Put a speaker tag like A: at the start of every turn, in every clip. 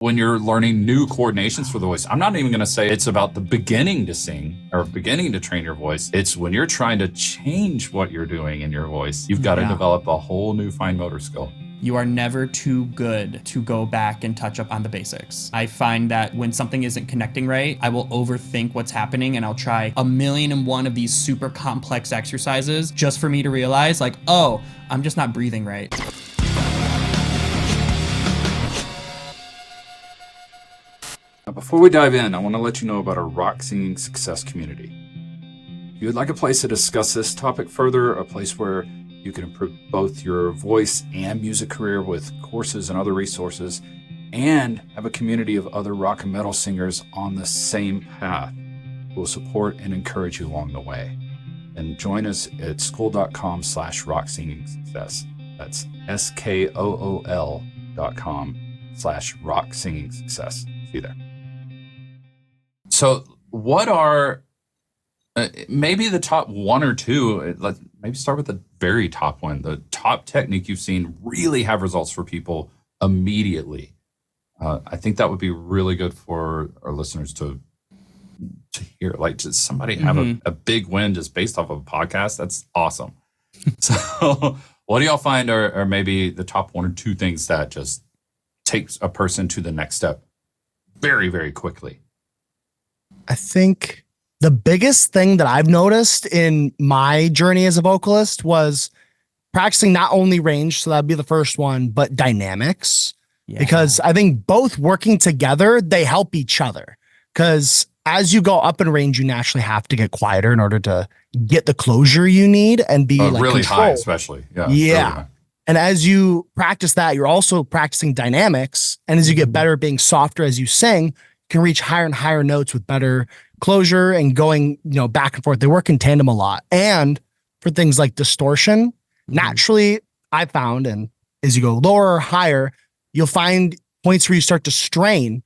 A: when you're learning new coordinations for the voice. I'm not even going to say it's about the beginning to sing or beginning to train your voice. It's when you're trying to change what you're doing in your voice. You've got to develop a whole new fine motor skill.
B: You are never too good to go back and touch up on the basics. I find that when something isn't connecting right, I will overthink what's happening and I'll try 1,000,001 of these super complex exercises just for me to realize like, oh, I'm just not breathing right.
A: Now, before we dive in, I want to let you know about our rock singing success community. If you would like a place to discuss this topic further, a place where you can improve both your voice and music career with courses and other resources, and have a community of other rock and metal singers on the same path who will support and encourage you along the way. And join us at school.com/rocksingingsuccess. That's SKOOL.com/rocksingingsuccess. See you there. So what are maybe the top one or two, let's maybe start with the very top one, the top technique you've seen really have results for people immediately. I think that would be really good for our listeners to hear. Like, just somebody have a big win just based off of a podcast. That's awesome. So what do y'all find are maybe the top one or two things that just takes a person to the next step very, very quickly?
C: I think the biggest thing that I've noticed in my journey as a vocalist was practicing not only range, so that'd be the first one, but dynamics. Yeah. Because I think both working together, they help each other. Because as you go up in range, you naturally have to get quieter in order to get the closure you need and be like
A: really
C: controlled.
A: high, especially. Yeah.
C: Yeah.
A: Really high.
C: And as you practice that, you're also practicing dynamics. And as you get better at being softer as you sing, you can reach higher and higher notes with better closure and going, back and forth. They work in tandem a lot. And for things like distortion, naturally, I found, and as you go lower or higher, you'll find points where you start to strain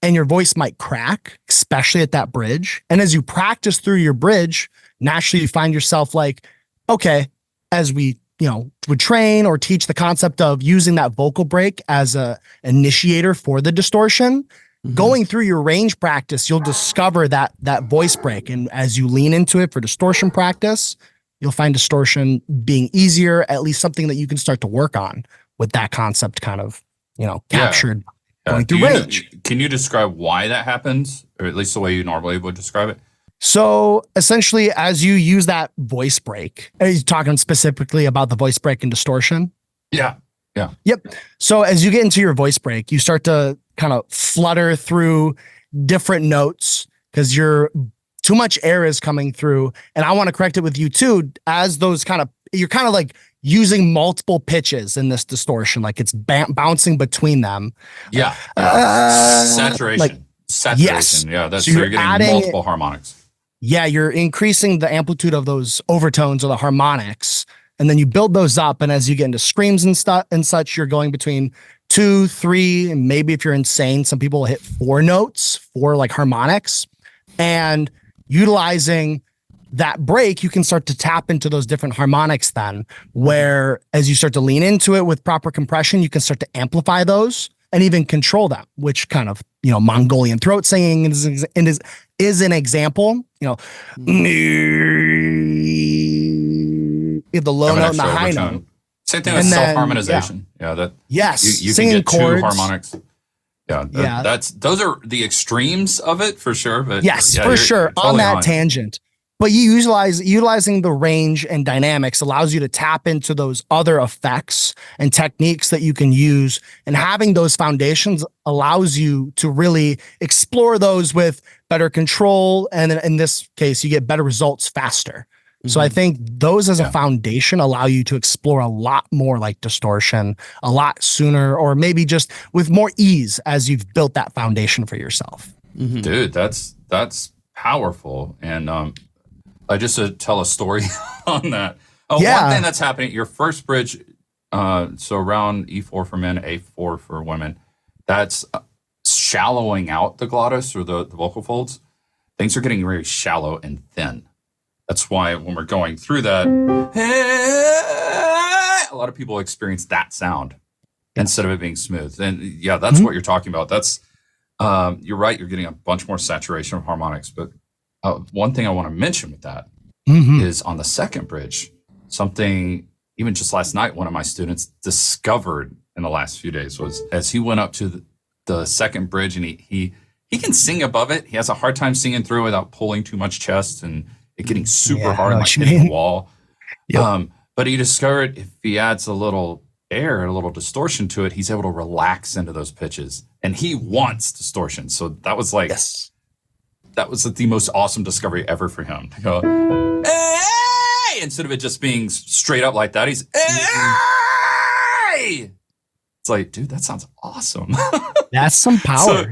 C: and your voice might crack, especially at that bridge. And as you practice through your bridge, naturally you find yourself like, okay, as we, would train or teach the concept of using that vocal break as a initiator for the distortion, going through your range practice, you'll discover that voice break. And as you lean into it for distortion practice, you'll find distortion being easier, at least something that you can start to work on with that concept kind of, captured going through range.
A: Can you describe why that happens, or at least the way you normally would describe it?
C: So essentially, as you use that voice break, are you talking specifically about the voice break and distortion?
A: Yeah. Yeah.
C: Yep. So as you get into your voice break, you start to kind of flutter through different notes because too much air is coming through. And I want to correct it with you too, as those you're kind of like using multiple pitches in this distortion, like it's bouncing between them.
A: Yeah. Saturation.
C: Yes.
A: Yeah.
C: So
A: you're getting multiple harmonics.
C: Yeah. You're increasing the amplitude of those overtones or the harmonics. And then you build those up. And as you get into screams and such, you're going between 2, 3, and maybe if you're insane, some people will hit 4 notes, 4 like harmonics. And utilizing that break, you can start to tap into those different harmonics then, where as you start to lean into it with proper compression, you can start to amplify those and even control them, which kind of, Mongolian throat singing is an example, the low note and the high note.
A: Same thing with self-harmonization. Yeah.
C: Yes.
A: You can get chords. 2 harmonics. Yeah. Those are the extremes of it for sure. But
C: yes,
A: yeah,
C: for sure.
A: Totally
C: on that tangent. But you utilizing the range and dynamics allows you to tap into those other effects and techniques that you can use. And having those foundations allows you to really explore those with better control. And then in this case, you get better results faster. So I think those as a foundation allow you to explore a lot more like distortion a lot sooner, or maybe just with more ease as you've built that foundation for yourself.
A: Dude, that's powerful. And just to tell a story on that. One thing that's happening, your first bridge, so around E4 for men, A4 for women, that's shallowing out the glottis or the vocal folds. Things are getting very shallow and thin. That's why when we're going through that, a lot of people experience that sound. instead of it being smooth. And yeah, that's what you're talking about. That's you're right. You're getting a bunch more saturation of harmonics. But one thing I want to mention with that is on the second bridge, something even just last night, one of my students discovered in the last few days was as he went up to the second bridge and he can sing above it. He has a hard time singing through without pulling too much chest and it getting super hard and like hitting the wall. Yep. But he discovered if he adds a little air, a little distortion to it, he's able to relax into those pitches. And he wants distortion. So that was like, that was the most awesome discovery ever for him. To go, hey! Instead of it just being straight up like that, he's, hey! It's like, dude, that sounds awesome.
C: That's some power.
A: So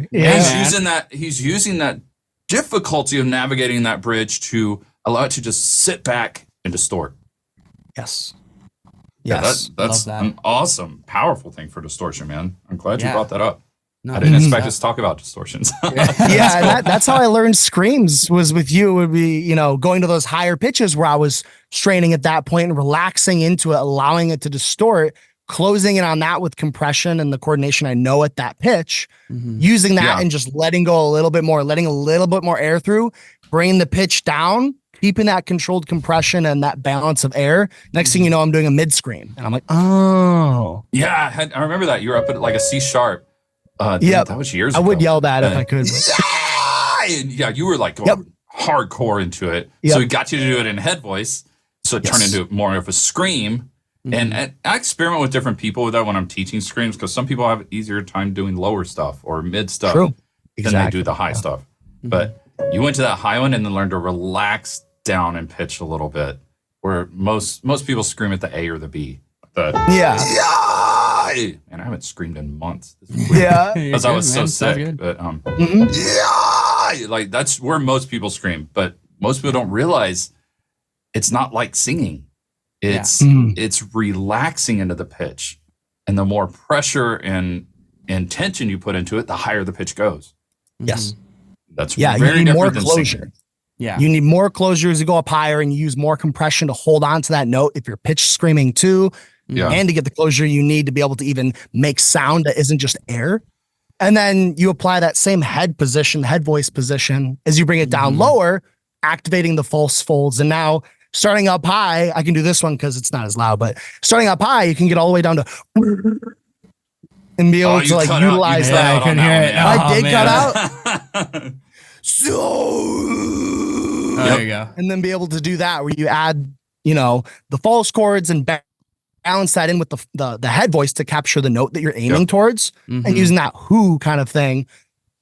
A: he's using that difficulty of navigating that bridge to allow it to just sit back and distort.
C: Yes.
A: Yeah, that's an awesome, powerful thing for distortion, man. I'm glad you brought that up. No, I didn't expect us to talk about distortions.
C: That's how I learned screams was with you. It would be, you know, going to those higher pitches where I was straining at that point and relaxing into it, allowing it to distort, closing it on that with compression and the coordination I know at that pitch, using that and just letting go a little bit more, letting a little bit more air through, bringing the pitch down, keeping that controlled compression and that balance of air. Next thing you know, I'm doing a mid scream and I'm like, oh.
A: Yeah, I remember that. You were up at like a C sharp. That was years ago.
C: I would yell that if I could.
A: Yeah, you were like going hardcore into it. So he got you to do it in head voice. So it turned into more of a scream. And I experiment with different people with that when I'm teaching screams because some people have an easier time doing lower stuff or mid stuff than they do the high stuff. But you went to that high one and then learned to relax down and pitch a little bit where most people scream at the A or the B. And I haven't screamed in months. Because I was so sick. But like that's where most people scream. But most people don't realize it's not like singing. It's relaxing into the pitch. And the more pressure and tension you put into it, the higher the pitch goes.
C: Yes.
A: That's
C: very
A: you need
C: different more
A: than
C: closure.
A: Singing.
B: Yeah.
C: You need more closure as you go up higher and you use more compression to hold on to that note if you're pitch screaming too. And to get the closure you need to be able to even make sound that isn't just air. And then you apply that same head voice position as you bring it down lower, activating the false folds. And now starting up high, I can do this one because it's not as loud, but starting up high, you can get all the way down to and be able to like utilize that.
B: I can hear it.
C: I did cut out.
B: There you go.
C: And then be able to do that where you add, you know, the false chords and balance that in with the head voice to capture the note that you're aiming towards and using that who kind of thing,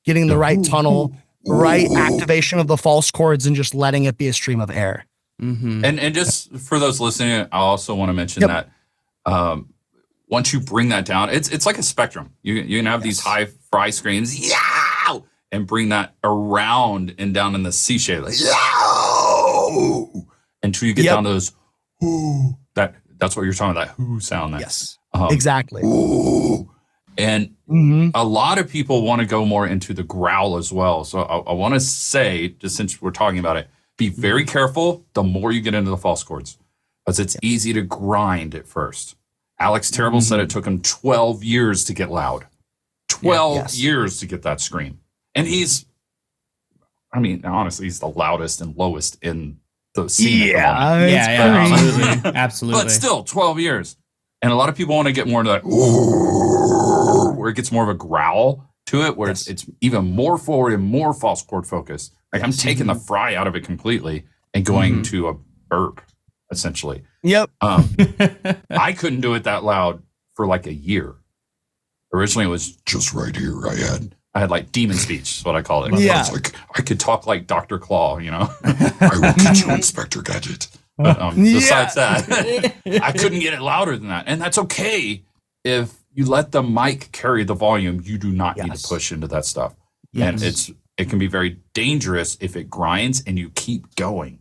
C: getting the right tunnel, right activation of the false chords and just letting it be a stream of air.
A: And just for those listening, I also want to mention that once you bring that down, it's like a spectrum. You can have these high fry screams, and bring that around and down in the C shape, like, until you get down to those whoo. That's what you're talking about, that whoo sound.
C: Exactly.
A: Whoo. And a lot of people want to go more into the growl as well. So I want to say, just since we're talking about it, be very careful the more you get into the false chords, because it's easy to grind at first. Alex Terrible said it took him 12 years to get loud. 12 years to get that scream. And honestly, he's the loudest and lowest in the scene.
B: Absolutely. Absolutely.
A: But still, 12 years. And a lot of people want to get more into that, where it gets more of a growl to it, where it's even more forward and more false chord focus. Like I'm taking the fry out of it completely and going to a burp, essentially. I couldn't do it that loud for like a year. Originally, it was just right here. I had like demon speech, is what I call it. I was like, I could talk like Dr. Claw, you know? I will get you, Inspector Gadget. But besides that, I couldn't get it louder than that. And that's okay if you let the mic carry the volume. You do not need to push into that stuff. And it can be very dangerous if it grinds and you keep going.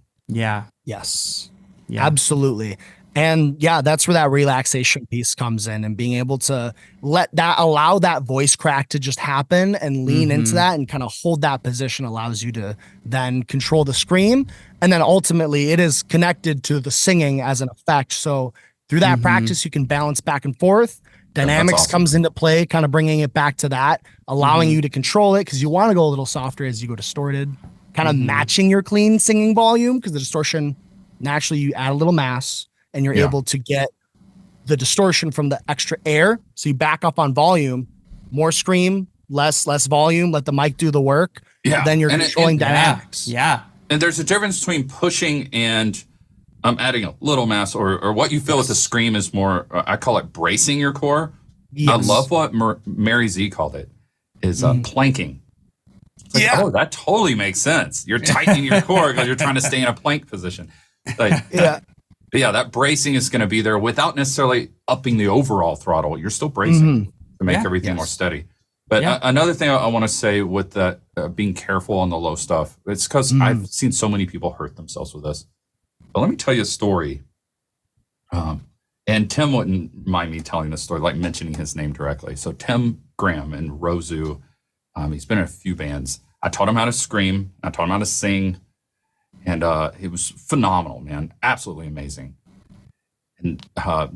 C: Absolutely. And that's where that relaxation piece comes in and being able to allow that voice crack to just happen and lean into that and kind of hold that position allows you to then control the scream. And then ultimately it is connected to the singing as an effect. So through that practice, you can balance back and forth, Dynamics
A: awesome.
C: comes into play, kind of bringing it back to that, allowing you to control it because you want to go a little softer as you go distorted, kind of matching your clean singing volume because the distortion, naturally you add a little mass and you're able to get the distortion from the extra air. So you back up on volume, more scream, less volume, let the mic do the work.
A: Yeah.
C: Then you're controlling dynamics.
B: Yeah.
A: And there's a difference between pushing and adding a little mass, or what you feel with the scream is more, I call it bracing your core.
C: Yes.
A: I love what Mary Z called it, is planking. It's like, oh, that totally makes sense. You're tightening your core because you're trying to stay in a plank position. Like, that bracing is going to be there without necessarily upping the overall throttle. You're still bracing to make everything more steady. But another thing I want to say with that, being careful on the low stuff, it's because I've seen so many people hurt themselves with this. But let me tell you a story. And Tim wouldn't mind me telling this story, like mentioning his name directly. So Tim Graham in Rosu, he's been in a few bands. I taught him how to scream. I taught him how to sing. And it was phenomenal, man. Absolutely amazing. And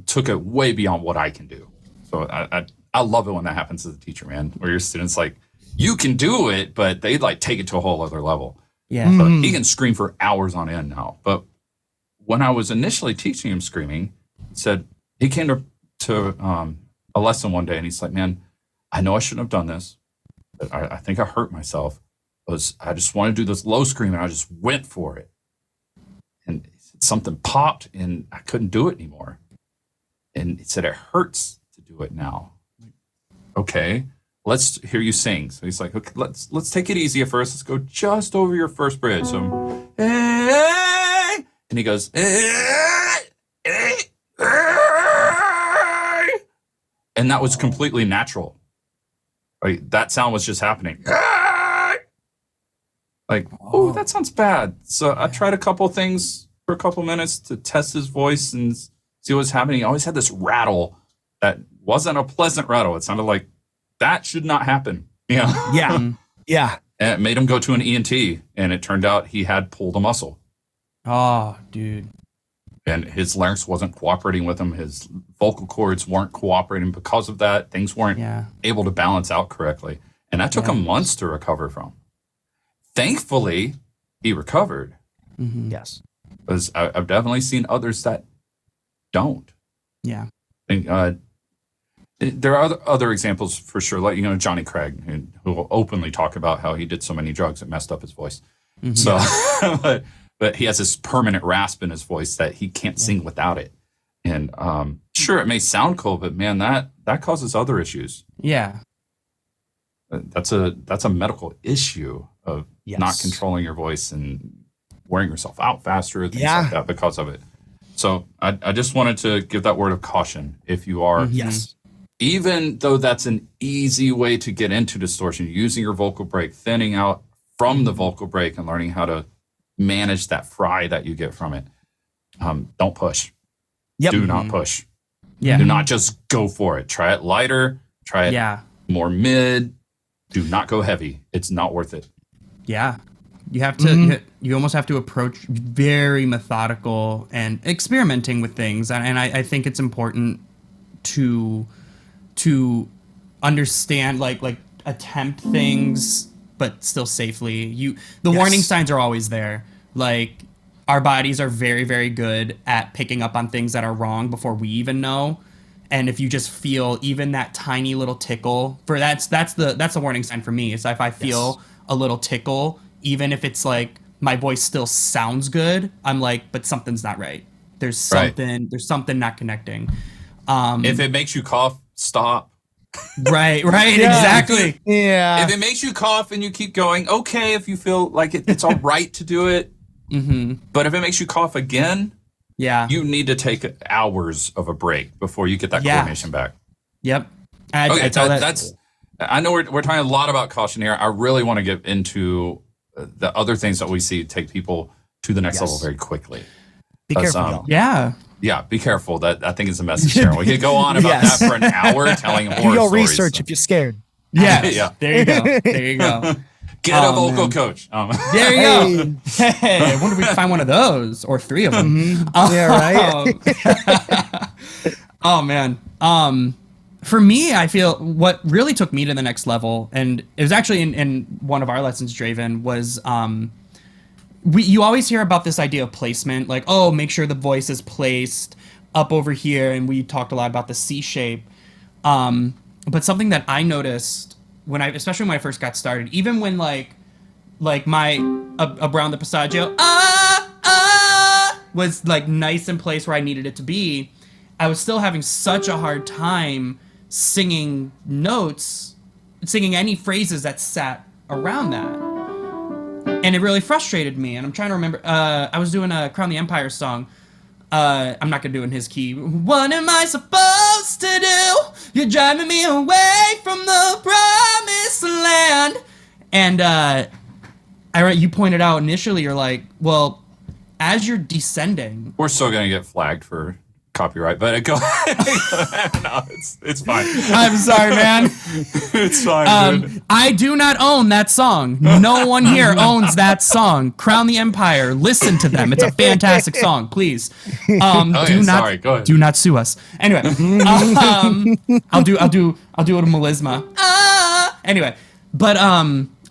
A: took it way beyond what I can do. So I love it when that happens as a teacher, man, where your students like, you can do it, but they like take it to a whole other level.
B: Yeah.
A: So he can scream for hours on end now. But when I was initially teaching him screaming, he came to a lesson one day and he's like, man, I know I shouldn't have done this, but I think I hurt myself. I just want to do this low scream and I just went for it. And something popped and I couldn't do it anymore. And he said, it hurts to do it now. Okay, let's hear you sing. So he's like, okay, let's take it easy at first. Let's go just over your first bridge. So, and he goes, and that was completely natural. Right? That sound was just happening. Like, oh, that sounds bad. So I tried a couple things for a couple minutes to test his voice and see what's happening. He always had this rattle that wasn't a pleasant rattle. It sounded like that should not happen. You know?
C: Yeah.
A: And it made him go to an ENT, and it turned out he had pulled a muscle.
B: Oh, dude.
A: And his larynx wasn't cooperating with him. His vocal cords weren't cooperating because of that. Things weren't able to balance out correctly. And that took him months to recover from. Thankfully, he recovered.
C: Yes.
A: Because I've definitely seen others that don't.
B: Yeah.
A: And, there are other examples for sure, like, Johnny Craig, who will openly talk about how he did so many drugs it messed up his voice. So, but he has this permanent rasp in his voice that he can't sing without it. And sure, it may sound cool, but man, that causes other issues.
B: Yeah.
A: That's a medical issue of not controlling your voice and wearing yourself out faster, things like that because of it. So I just wanted to give that word of caution. If you are, even though that's an easy way to get into distortion, using your vocal break, thinning out from the vocal break and learning how to manage that fry that you get from it. Don't push. Do not push. Do not just go for it. Try it lighter. Try it more mid. Do not go heavy. It's not worth it.
B: Yeah. You have to, you almost have to approach very methodical and experimenting with things. And I think it's important to understand, like attempt things, but still safely. The warning signs are always there. Like, our bodies are very, very good at picking up on things that are wrong before we even know. And if you just feel even that tiny little tickle, that's the warning sign for me. Is if I feel a little tickle, even if it's like my voice still sounds good, I'm like, but something's not right. There's something not connecting.
A: If it makes you cough, stop.
B: Right, exactly.
C: Yeah.
A: If it makes you cough and you keep going, okay, if you feel like it's all right to do it. But if it makes you cough again, you need to take hours of a break before you get that coordination back.
B: Yep.
A: I know we're talking a lot about caution here. I really want to get into the other things that we see take people to the next level very quickly.
C: Be careful.
A: Yeah, be careful. That I think is a message here. We could go on about that for an hour telling horror stories.
C: Research if you're scared.
B: Yeah. There you go.
A: Get a vocal coach.
B: There you go. Hey, I wonder if we can find one of those or three of them.
C: Yeah, right.
B: Oh man. For me, I feel what really took me to the next level, and it was actually in one of our lessons, Draven, was you always hear about this idea of placement, like, oh, make sure the voice is placed up over here, and we talked a lot about the C shape. But something that I noticed especially when I first got started, even when like my around the passaggio was like nice in place where I needed it to be, I was still having such a hard time singing any phrases that sat around that. And it really frustrated me. And I'm trying to remember, I was doing a Crown the Empire song. I'm not gonna do it in his key. What am I supposed to do? You're driving me away from the promised land. And you pointed out initially, you're like, well, as you're descending,
A: we're still gonna get flagged for copyright, but go ahead. No, it's fine.
B: I'm sorry, man.
A: It's fine, dude.
B: I do not own that song. No one here owns that song. Crown the Empire. Listen to them. It's a fantastic song. Please.
A: Sorry. Go ahead.
B: Do not sue us. Anyway, I'll do a melisma. Anyway, but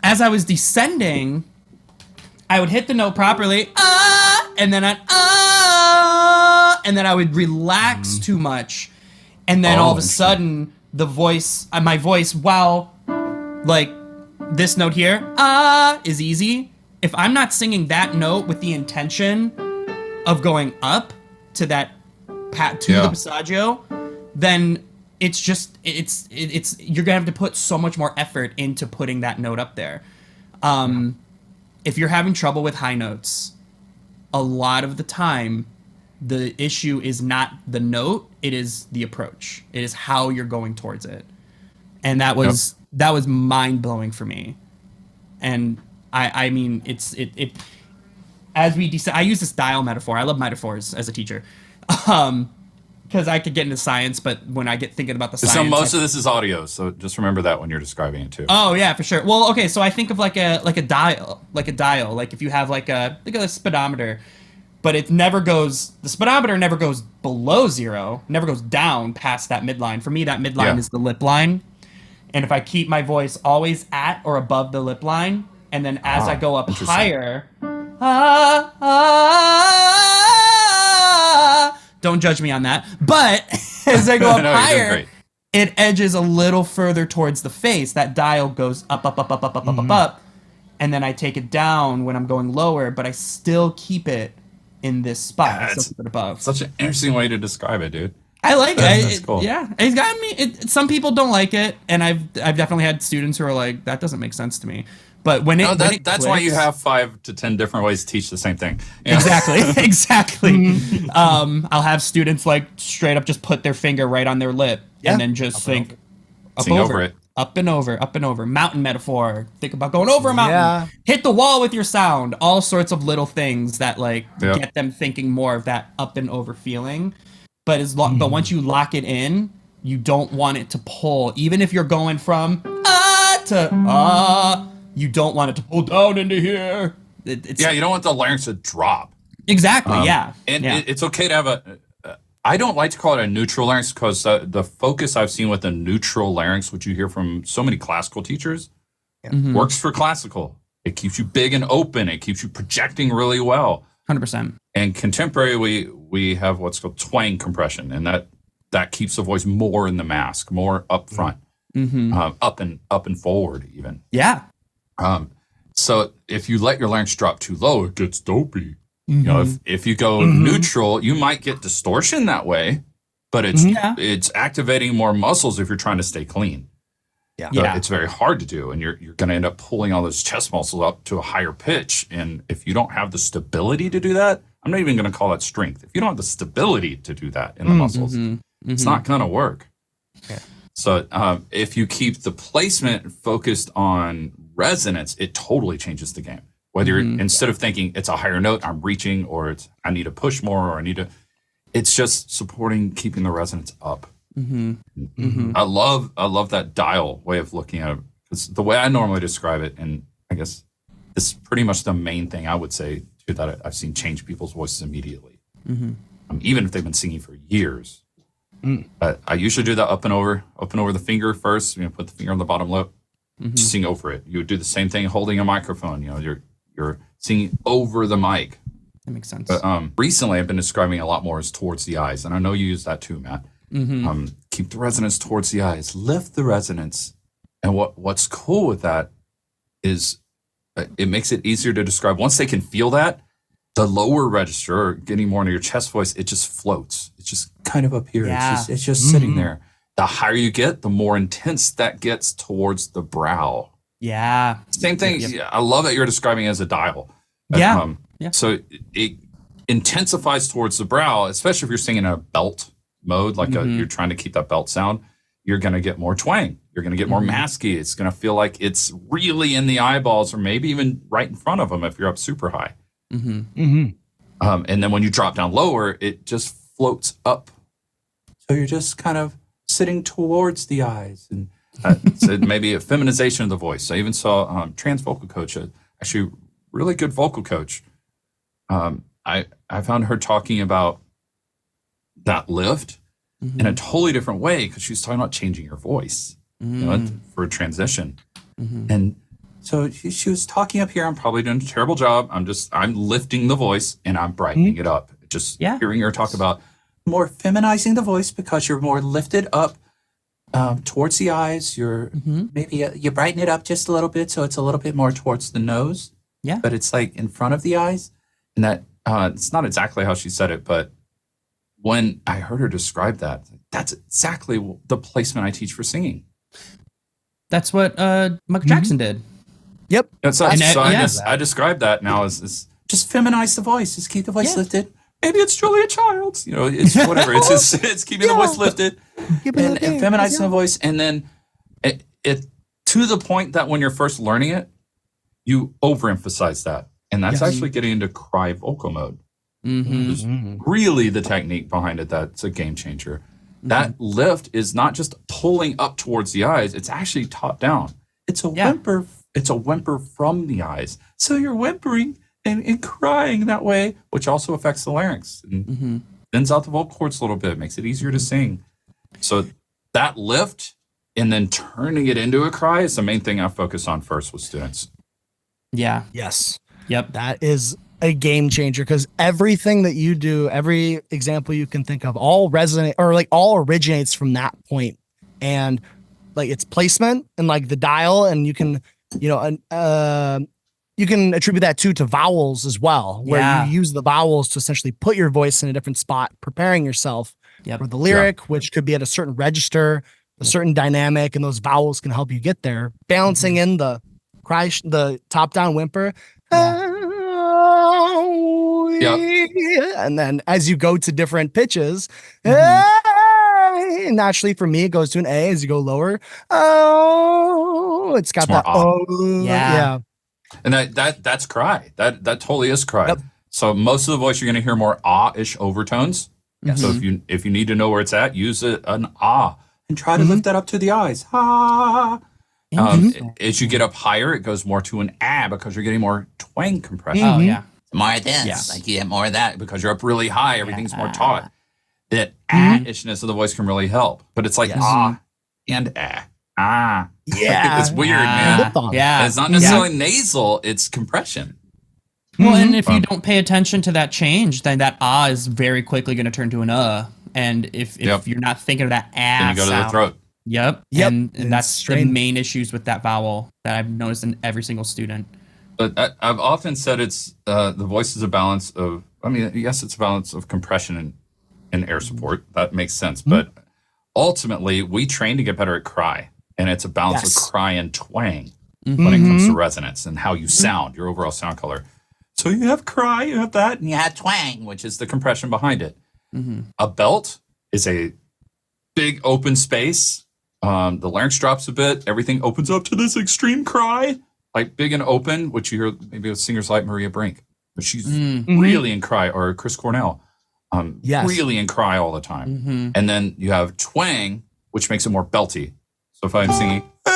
B: as I was descending, I would hit the note properly, and then I would relax too much, and then all of a sudden my voice, while like this note here, is easy. If I'm not singing that note with the intention of going up to that the passaggio, then it's you're gonna have to put so much more effort into putting that note up there. If you're having trouble with high notes, a lot of the time, the issue is not the note, it is the approach. It is how you're going towards it. And that was mind-blowing for me. And I mean, I use this dial metaphor. I love metaphors as a teacher. Because I could get into science, but when I get thinking about the science...
A: So most of this is audio, so just remember that when you're describing it too.
B: Oh, yeah, for sure. Well, okay, so I think of like a dial. Like if you have like a speedometer, but the speedometer never goes below 0, never goes down past that midline. For me, that midline is the lip line. And if I keep my voice always at or above the lip line, and then as I go up higher... Don't judge me on that. But as I go up higher, it edges a little further towards the face. That dial goes up, up, up, up, up, up, up, up. And then I take it down when I'm going lower, but I still keep it in this spot.
A: Yeah,
B: still keep it above.
A: Such an interesting way to describe it, dude.
B: I like it.
A: That's cool.
B: Yeah. It's gotten me. Some people don't like it. And I've definitely had students who are like, that doesn't make sense to me. But
A: that's why you have 5 to 10 different ways to teach the same thing. Yeah.
B: Exactly. I'll have students like straight up just put their finger right on their lip and then just think up over it, up and over. Mountain metaphor. Think about going over a mountain. Yeah. Hit the wall with your sound. All sorts of little things that like get them thinking more of that up and over feeling. But but once you lock it in, you don't want it to pull. Even if you're going from to you don't want it to pull down into here.
A: You don't want the larynx to drop.
B: Exactly,
A: it's okay to have I don't like to call it a neutral larynx because the focus I've seen with a neutral larynx, which you hear from so many classical teachers, works for classical. It keeps you big and open. It keeps you projecting really well.
B: 100%. And
A: contemporary, we have what's called twang compression, and that keeps the voice more in the mask, more up front, up and forward even.
B: Yeah.
A: So if you let your larynx drop too low, it gets dopey. You know, if you go neutral, you might get distortion that way, but it's activating more muscles if you're trying to stay clean. It's very hard to do, and you're going to end up pulling all those chest muscles up to a higher pitch. And if you don't have the stability to do that, I'm not even going to call it strength. If you don't have the stability to do that in the muscles, it's not going to work. Okay. So if you keep the placement focused on resonance, it totally changes the game. Whether you're instead of thinking it's a higher note, I'm reaching, or I need to push more, or it's just supporting keeping the resonance up. I love that dial way of looking at it, because the way I normally describe it, and I guess this is pretty much the main thing I would say too, that I've seen change people's voices immediately. Even if they've been singing for years, I usually do that up and over the finger first. Put the finger on the bottom lip, sing over it. You would do the same thing holding a microphone. You're singing over the mic.
B: That makes sense.
A: But recently, I've been describing a lot more as towards the eyes, and I know you use that too, Matt. Keep the resonance towards the eyes. Lift the resonance, and what's cool with that is it makes it easier to describe. Once they can feel that, the lower register, or getting more into your chest voice, it just floats. It's just kind of up here.
B: Yeah.
A: It's just sitting there. The higher you get, the more intense that gets towards the brow.
B: Yeah.
A: Same thing.
B: Yep.
A: I love that you're describing it as a dial.
B: Yeah.
A: So it intensifies towards the brow, especially if you're singing in a belt mode, like you're trying to keep that belt sound. You're going to get more twang. You're going to get more masky. It's going to feel like it's really in the eyeballs, or maybe even right in front of them if you're up super high. And then when you drop down lower, it just floats up. So you're just kind of sitting towards the eyes. And so maybe a feminization of the voice. I even saw trans vocal coach, actually really good vocal coach. I found her talking about that lift in a totally different way, because she was talking about changing your voice for a transition. And so she was talking up here. I'm probably doing a terrible job. I'm lifting the voice and I'm brightening it up. Just hearing her talk about more feminizing the voice, because you're more lifted up towards the eyes. You're maybe you brighten it up just a little bit, so it's a little bit more towards the nose. Yeah, but it's like in front of the eyes, and that it's not exactly how she said it, but when I heard her describe that, that's exactly the placement I teach for singing.
B: That's what Michael Jackson did.
C: Yep.
A: I describe that now as just feminize the voice, just keep the voice lifted. Maybe it's Julia Childs, it's whatever. It's keeping the voice lifted and feminizing the voice, and then it to the point that when you're first learning it, you overemphasize that, and that's actually getting into cry vocal mode. Really, the technique behind it, that's a game changer. That lift is not just pulling up towards the eyes; it's actually top down. It's a whimper. It's a whimper from the eyes. So you're whimpering and crying that way, which also affects the larynx and thins out the vocal cords a little bit, makes it easier to sing. So that lift and then turning it into a cry is the main thing I focus on first with students.
B: Yeah.
C: Yes.
B: Yep.
C: That is a game changer, because everything that you do, every example you can think of, all originates from that point. And like its placement and like the dial, and you can attribute that to vowels as well, where you use the vowels to essentially put your voice in a different spot, preparing yourself for the lyric, which could be at a certain register, a certain dynamic, and those vowels can help you get there. Balancing in the cry, the top down whimper. And then as you go to different pitches, naturally for me, it goes to an A. As you go lower, it's got that. Yeah.
A: And that's cry. That totally is cry. Yep. So most of the voice you're going to hear more ah-ish overtones. So if you need to know where it's at, use an ah and try to lift that up to the eyes. Ah. As you get up higher, it goes more to an ah, because you're getting more twang compression.
B: Oh yeah,
A: more of this. Like you get more of that because you're up really high. Everything's more taut. That ah-ishness of the voice can really help. But it's like ah and ah. Ah.
C: Yeah.
A: It's weird, man.
B: Yeah.
A: And it's not necessarily nasal, it's compression.
B: Well, and if you don't pay attention to that change, then that ah is very quickly going to turn to an And if you're not thinking of that ah,
A: then you go to the throat.
B: Yep. And that's the main issues with that vowel that I've noticed in every single student.
A: But I've often said it's the voice is a balance of, yes, it's a balance of compression and air support. That makes sense. But ultimately, we train to get better at cry. And it's a balance of cry and twang when it comes to resonance and how you sound, your overall sound color. So you have cry, you have that, and you have twang, which is the compression behind it. A belt is a big open space. The larynx drops a bit. Everything opens up to this extreme cry, like big and open, which you hear maybe with singers like Maria Brink, but she's really in cry, or Chris Cornell, really in cry all the time. And then you have twang, which makes it more belty. So if I'm singing, hey,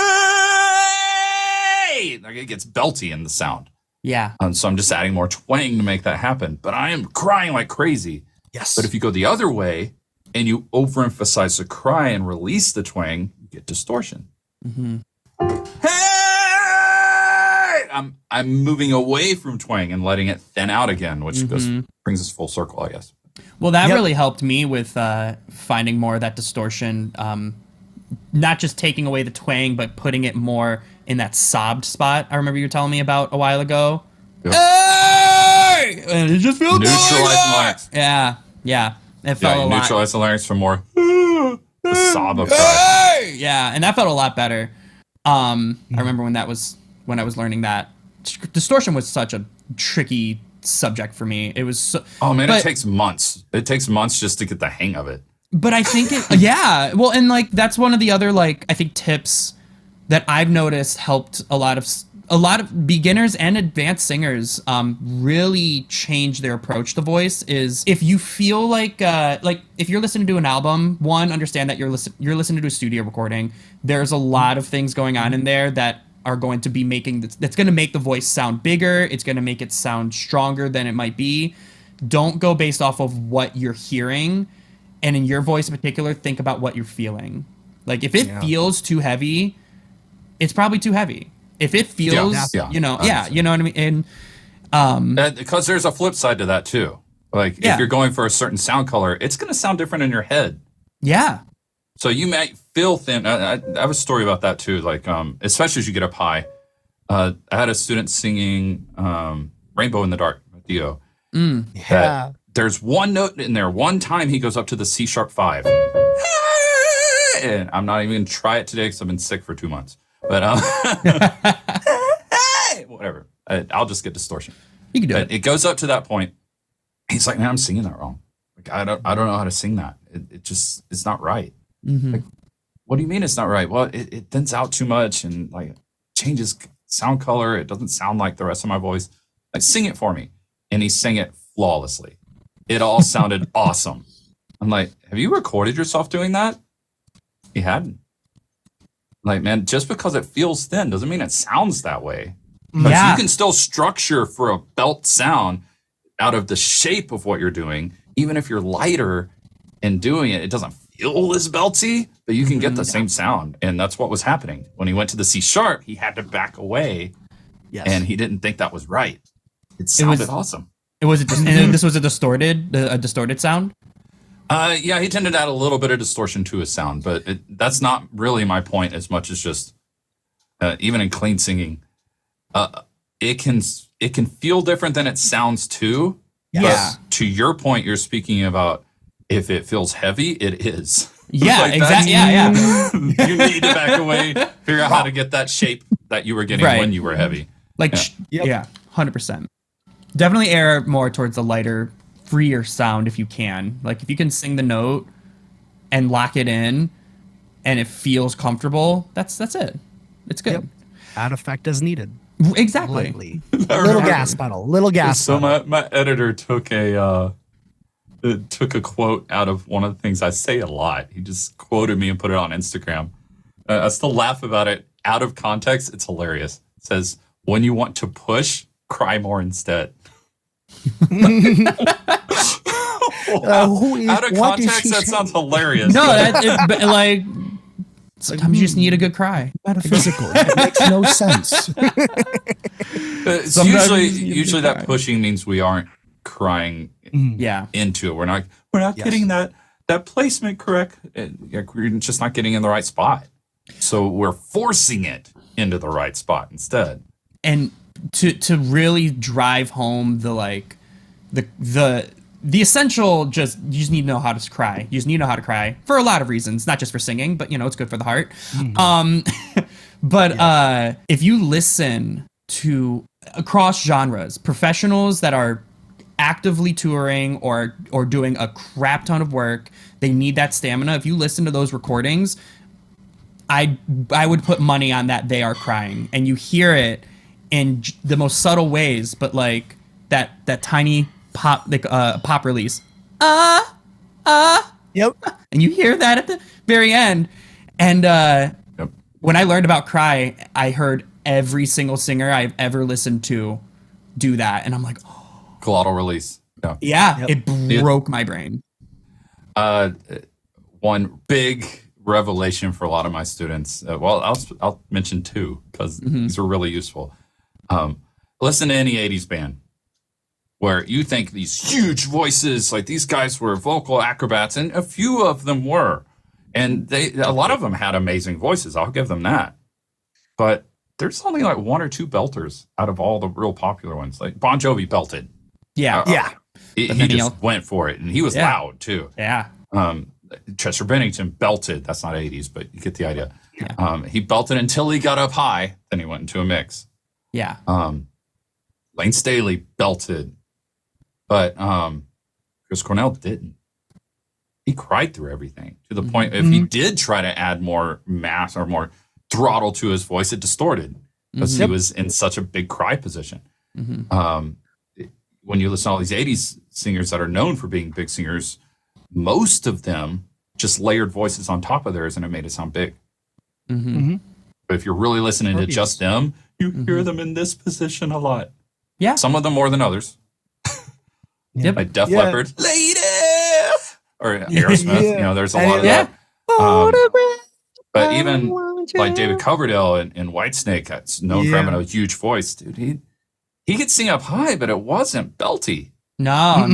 A: like it gets belty in the sound.
B: Yeah.
A: So I'm just adding more twang to make that happen. But I am crying like crazy.
C: Yes.
A: But if you go the other way, and you overemphasize the cry and release the twang, you get distortion.
B: Mm-hmm.
A: Hey! I'm moving away from twang and letting it thin out again, which brings us full circle, I guess.
B: Well, that really helped me with finding more of that distortion. Not just taking away the twang, but putting it more in that sobbed spot. I remember you were telling me about a while ago.
A: Yep.
B: Hey! And it just feels
A: Neutralize the larynx.
B: Yeah. It felt a lot.
A: Neutralize the larynx for more the sob of cry.
B: Hey! Yeah, and that felt a lot better. I remember when I was learning that. Distortion was such a tricky subject for me. It was so,
A: it takes months. It takes months just to get the hang of it.
B: But I think well, and like that's one of the other like I think tips that I've noticed helped a lot of beginners and advanced singers really change their approach to voice. Is if you feel like if you're listening to an album, one, understand that you're listening to a studio recording. There's a lot of things going on in there that are going to be that's going to make the voice sound bigger. It's going to make it sound stronger than it might be. Don't go based off of what you're hearing. And in your voice in particular, think about what you're feeling. Like if it feels too heavy, it's probably too heavy. If it feels, you know what I mean? And
A: because there's a flip side to that too. Like if you're going for a certain sound color, it's going to sound different in your head.
B: Yeah.
A: So you might feel thin. I have a story about that too. Like, especially as you get up high. I had a student singing "Rainbow in the Dark" by Dio.
C: Yeah.
A: There's one note in there. One time he goes up to the C#5. And I'm not even going to try it today because I've been sick for 2 months. But whatever. I'll just get distortion.
B: You can do it.
A: It goes up to that point. He's like, man, I'm singing that wrong. Like I don't know how to sing that. It's not right.
B: Mm-hmm.
A: Like, what do you mean it's not right? Well, it thins out too much and like changes sound color. It doesn't sound like the rest of my voice. Like sing it for me. And he sang it flawlessly. It all sounded awesome. I'm like, have you recorded yourself doing that? He hadn't. Like, man, just because it feels thin doesn't mean it sounds that way.
B: Yeah.
A: You can still structure for a belt sound out of the shape of what you're doing. Even if you're lighter and doing it, it doesn't feel as belty, but you can get the same sound. And that's what was happening. When he went to the C#, he had to back away.
C: Yes.
A: And he didn't think that was right. It sounded awesome.
B: And this was a distorted sound?
A: Yeah, he tended to add a little bit of distortion to his sound, but that's not really my point as much as just even in clean singing, it can feel different than it sounds too.
B: Yeah.
A: But to your point, you're speaking about if it feels heavy, it is.
B: Yeah,
A: like
B: exactly. Yeah.
A: You need to back away, figure out how to get that shape that you were getting when you were heavy.
B: Like, 100%. Definitely err more towards the lighter, freer sound if you can. Like, if you can sing the note and lock it in and it feels comfortable, that's it. It's good.
C: Yep. Add effect as needed.
B: Exactly.
C: Lightly. Little gas pedal.
A: So my editor took a quote out of one of the things I say a lot. He just quoted me and put it on Instagram. I still laugh about it. Out of context, it's hilarious. It says, when you want to push, cry more instead. Out of context, that sounds hilarious.
B: No, like sometimes you just need a good cry.
C: Metaphysical. It makes no sense.
A: Usually that pushing means we aren't crying into it. We're not getting that placement correct. We're just not getting in the right spot. So we're forcing it into the right spot instead.
B: And to really drive home the essential, you just need to know how to cry. You just need to know how to cry for a lot of reasons, not just for singing, but it's good for the heart. But if you listen to across genres, professionals that are actively touring or doing a crap ton of work, they need that stamina. If you listen to those recordings, I would put money on that they are crying, and you hear it in the most subtle ways, but like that tiny pop, like pop release,
C: Yep.
B: and you hear that at the very end. And when I learned about cry, I heard every single singer I've ever listened to do that, and I'm like,
A: Glottal release.
B: it broke my brain.
A: one big revelation for a lot of my students. I'll mention two because these were really useful. Listen to any 80s band where you think these huge voices, like these guys were vocal acrobats, and a few of them were. And a lot of them had amazing voices. I'll give them that. But there's only like one or two belters out of all the real popular ones. Like Bon Jovi belted.
C: Yeah.
A: He just went for it, and he was loud too.
B: Yeah.
A: Chester Bennington belted. That's not 80s, but you get the idea.
B: Yeah.
A: He belted until he got up high. Then he went into a mix.
B: Yeah.
A: Lane Staley belted, but Chris Cornell didn't. He cried through everything to the point if he did try to add more mass or more throttle to his voice, it distorted because he was in such a big cry position. When you listen to all these 80s singers that are known for being big singers, most of them just layered voices on top of theirs and it made it sound big. But if you're really listening to just them, you hear them in this position a lot.
B: Yeah.
A: Some of them more than others. Like Def Leppard, Lady! Or Aerosmith, there's a lot of that. But even like David Coverdale in Whitesnake, that's known for having a huge voice, dude. He could sing up high, but it wasn't belty.
B: No.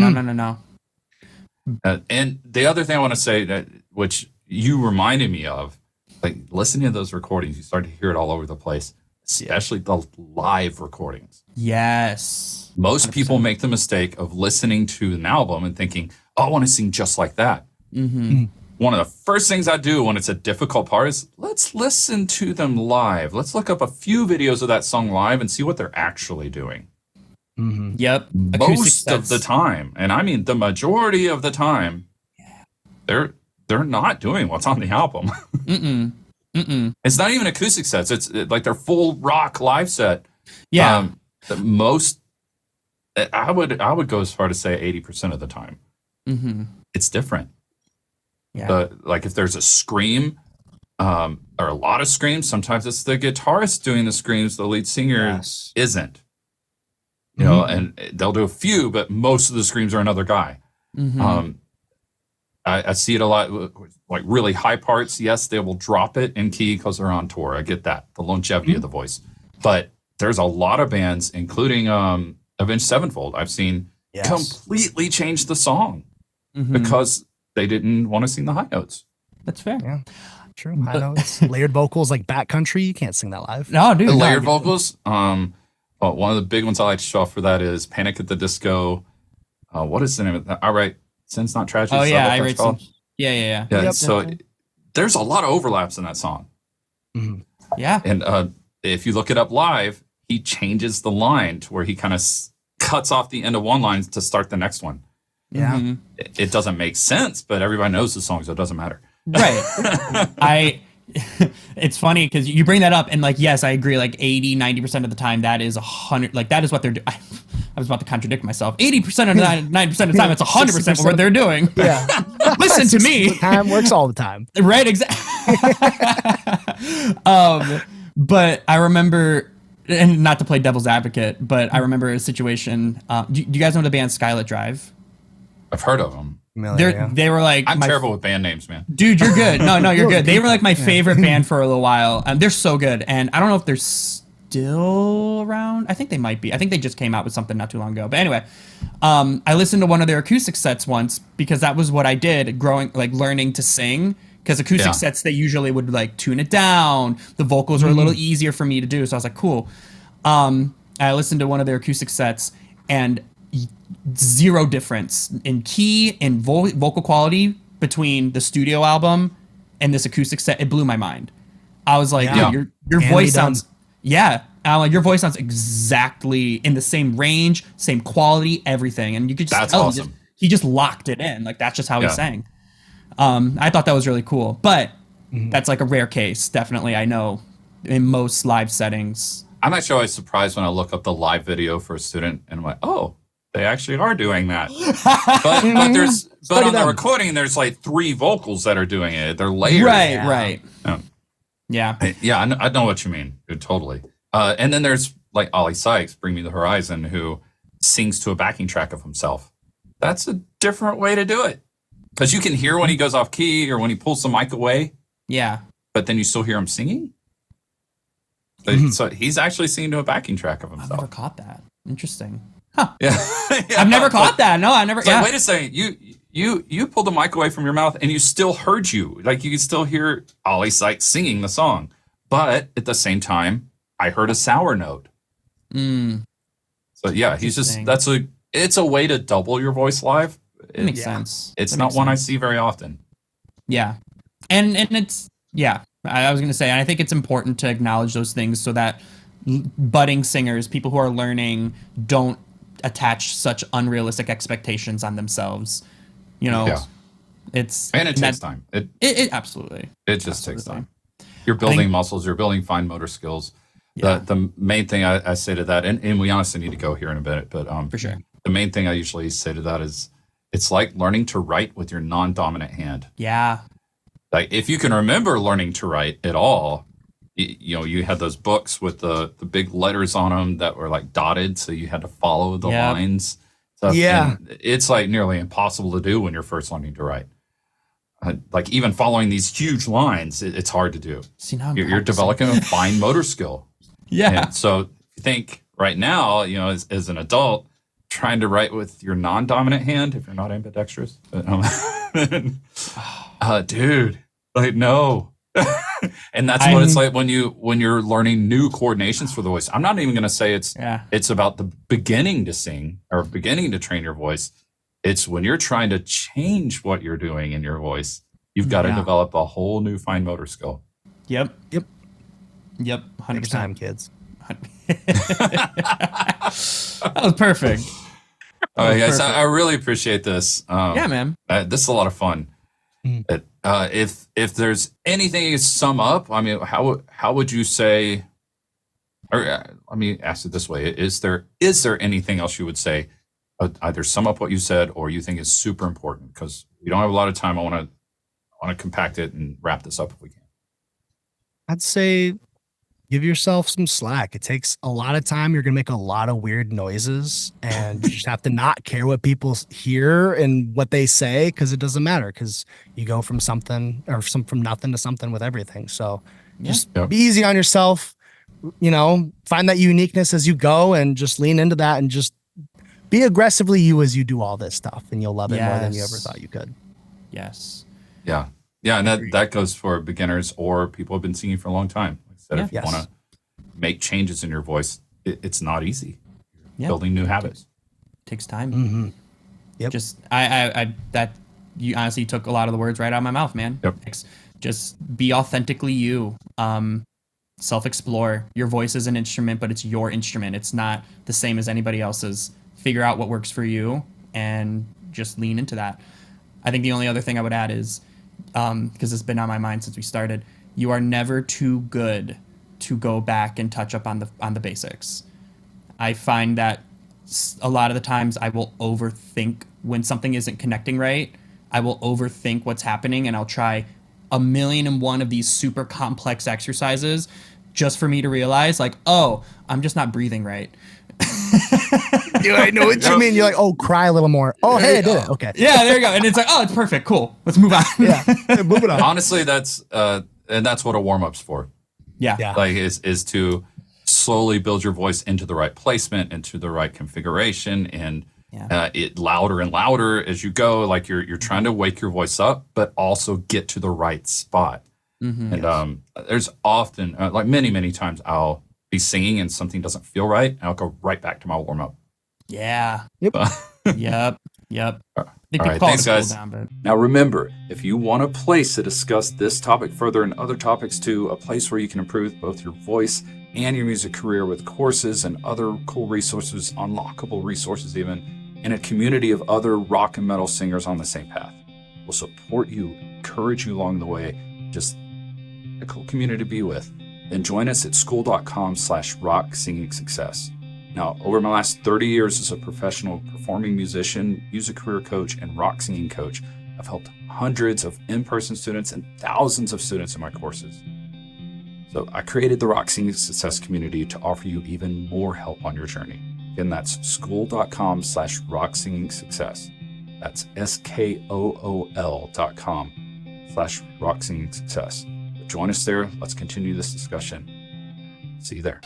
A: And the other thing I want to say, that which you reminded me of, like listening to those recordings, you start to hear it all over the place, especially the live recordings.
B: Yes.
A: Most
B: 100%.
A: people make the mistake of listening to an album and thinking, oh, I want to sing just like that. One of the first things I do when it's a difficult part is let's listen to them live. Let's look up a few videos of that song live and see what they're actually doing.
B: Yep.
A: Most of the time, and I mean the majority of the time, they're not doing what's on the album. It's not even acoustic sets. It's like their full rock live set.
B: Yeah.
A: Most, I would go as far to say 80% of the time, it's different.
B: Yeah.
A: Like if there's a scream, or a lot of screams, sometimes it's the guitarist doing the screams. The lead singer isn't. And they'll do a few, but most of the screams are another guy. I see it a lot, like really high parts. Yes, they will drop it in key because they're on tour. I get that, the longevity of the voice. But there's a lot of bands, including Avenged Sevenfold, I've seen completely change the song because they didn't want to sing the high notes.
B: That's fair.
C: Yeah, true. High notes, layered vocals like Backcountry. You can't sing that live.
B: No, dude.
A: Layered vocals. One of the big ones I like to show off for that is Panic at the Disco. What is the name of that? All Right, Sin's Not Tragedy.
B: Oh yeah, I read some. Yeah.
A: So there's a lot of overlaps in that song.
B: Yeah.
A: And if you look it up live, he changes the line to where he kind of cuts off the end of one line to start the next one.
C: Yeah.
A: It doesn't make sense, but everybody knows the song, so it doesn't matter.
B: Right. It's funny because you bring that up and like, yes, I agree. Like 80-90% of the time, that is 100. Like that is what they're doing. I was about to contradict myself. 80% of 90% of the time, it's 100% what they're doing.
C: Yeah.
B: Listen to me.
C: Time works all the time.
B: Right. Exactly. But I remember, and not to play devil's advocate, but I remember a situation. Do you guys know the band Skylit Drive?
A: I've heard of them.
B: They were like,
A: I'm terrible with band names, man.
B: Dude, you're good. No, you're good. They were like my favorite band for a little while. They're so good. And I don't know if they're still around. I think they might be. I think they just came out with something not too long ago. But anyway, I listened to one of their acoustic sets once because that was what I did growing, like learning to sing. Because acoustic sets, they usually would like tune it down. The vocals are a little easier for me to do. So I was like, cool. I listened to one of their acoustic sets and zero difference in key and vocal quality between the studio album and this acoustic set. It blew my mind. I was like, dude, your voice sounds, I'm like, your voice sounds exactly in the same range, same quality, everything. And you could just tell
A: awesome.
B: He just locked it in. Like, that's just how he sang. I thought that was really cool, but that's like a rare case. Definitely. I know in most live settings.
A: I'm actually always surprised when I look up the live video for a student and I'm like, oh, they actually are doing that. but on the recording, there's like 3 vocals that are doing it. They're layered.
B: Right. Yeah.
A: I know what you mean. Dude, totally. And then there's like Ollie Sykes, Bring Me the Horizon, who sings to a backing track of himself. That's a different way to do it. Because you can hear when he goes off key or when he pulls the mic away,
B: Yeah.
A: but then you still hear him singing. So he's actually singing to a backing track of
B: I've
A: himself.
B: never caught that. Interesting. Huh.
A: Yeah.
B: I've never caught that. No, I never.
A: It's like, wait a second. You pulled the mic away from your mouth and you still heard you. Like you could still hear Ollie Sykes singing the song. But at the same time, I heard a sour note. So yeah, it's a way to double your voice live.
B: It makes sense.
A: It's
B: That
A: not
B: makes
A: one I
B: sense.
A: see very often.
B: Yeah. And it's, yeah, I was going to say, and I think it's important to acknowledge those things so that budding singers, people who are learning, don't attach such unrealistic expectations on themselves. You know,
A: Yeah. And it takes time.
B: It absolutely.
A: It just takes time. You're building muscles. You're building fine motor skills.
B: Yeah.
A: The main thing I say to that, and we honestly need to go here in a bit, but
B: For sure.
A: the main thing I usually say to that is it's like learning to write with your non-dominant hand.
B: Yeah.
A: Like if you can remember learning to write at all, you had those books with the big letters on them that were like dotted, so you had to follow the lines. Stuff.
C: Yeah.
A: And it's like nearly impossible to do when you're first learning to write. Like even following these huge lines, it's hard to do.
B: See, now
A: You're developing a fine motor skill.
B: Yeah.
A: And so if you think right now, as an adult, trying to write with your non-dominant hand, if you're not ambidextrous, dude, like no. And that's what it's like when you're learning new coordinations for the voice. I'm not even going to say it's about the beginning to sing or beginning to train your voice. It's when you're trying to change what you're doing in your voice, you've got to develop a whole new fine motor skill.
B: Yep. 100%.
C: Next time, kids.
B: That was perfect.
A: All right, guys, I really appreciate this.
B: Yeah, man.
A: This is a lot of fun. If there's anything to sum up, I mean, how would you say? Or let me ask it this way: Is there anything else you would say? Either sum up what you said, or you think is super important? Because we don't have a lot of time. I want to compact it and wrap this up if we can.
C: I'd say give yourself some slack. It takes a lot of time. You're going to make a lot of weird noises, and you just have to not care what people hear and what they say, because it doesn't matter, because you go from something or from nothing to something with everything. So just be easy on yourself, find that uniqueness as you go and just lean into that and just be aggressively you as you do all this stuff, and you'll love it more than you ever thought you could.
B: Yes.
A: Yeah. Yeah. And that goes for beginners or people who have been singing for a long time. Like I said, if you want to make changes in your voice, it's not easy. Building new habits.
B: Takes time.
C: Mm-hmm. Yep.
B: Just, that you honestly took a lot of the words right out of my mouth, man.
A: Yep.
B: Just be authentically you. Self-explore. Your voice is an instrument, but it's your instrument. It's not the same as anybody else's. Figure out what works for you and just lean into that. I think the only other thing I would add is, because it's been on my mind since we started, you are never too good to go back and touch up on the basics. I find that a lot of the times I will overthink when something isn't connecting right. I will overthink what's happening, and I'll try 1,000,001 of these super complex exercises just for me to realize, like, oh, I'm just not breathing right.
C: Dude, I know what you mean. You're like, oh, cry a little more. Oh, hey, I did it. Okay.
B: Yeah, there you go. And it's like, oh, it's perfect. Cool. Let's move on.
C: Moving on.
A: Honestly, that's what a warm-up's for.
B: Yeah.
A: Like is to slowly build your voice into the right placement, into the right configuration, and it louder and louder as you go. Like you're trying to wake your voice up, but also get to the right spot. Mm-hmm. And there's often, like many times, I'll be singing and something doesn't feel right, and I'll go right back to my warm-up.
B: Yeah.
C: Yep.
B: Yep.
A: All right, thanks, guys. Now remember, if you want a place to discuss this topic further and other topics too, a place where you can improve both your voice and your music career with courses and other cool resources, unlockable resources even, and a community of other rock and metal singers on the same path. We'll support you, encourage you along the way, just a cool community to be with. Then join us at school.com/rock singing success. Now, over my last 30 years as a professional performing musician, music career coach, and rock singing coach, I've helped hundreds of in-person students and thousands of students in my courses. So I created the Rock Singing Success community to offer you even more help on your journey. Again, that's school.com/rock singing success. That's skool.com/rocksingingsuccess. Join us there. Let's continue this discussion. See you there.